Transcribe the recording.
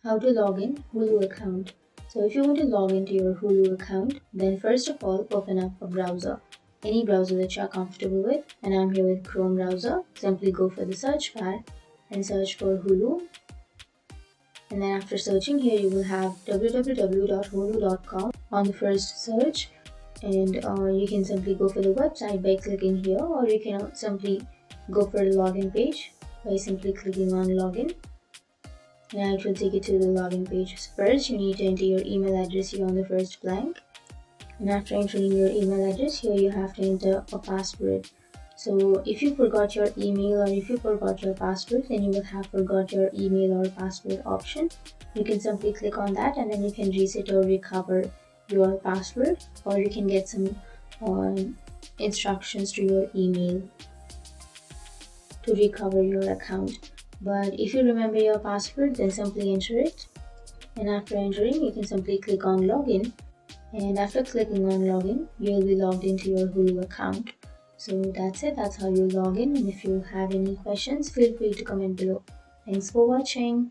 How to log in Hulu account. So if you want to log into your Hulu account, then first of all open up a browser. Any browser that you're comfortable with, and I'm here with Chrome browser. Simply go for the search bar and search for Hulu. And then after searching here you will have www.hulu.com on the first search, and you can simply go for the website by clicking here, or you can simply go for the login page by simply clicking on login. Now it will take you to the login page. First, you need to enter your email address here on the first blank. And after entering your email address, here you have to enter a password. So if you forgot your email or if you forgot your password, then you will have forgot your email or password option. You can simply click on that and then you can reset or recover your password, or you can get some instructions to your email to recover your account. But if you remember your password, then simply enter it. And after entering, you can simply click on login. And after clicking on login, you will be logged into your Hulu account. So that's it. That's how you log in. And if you have any questions, feel free to comment below. Thanks for watching.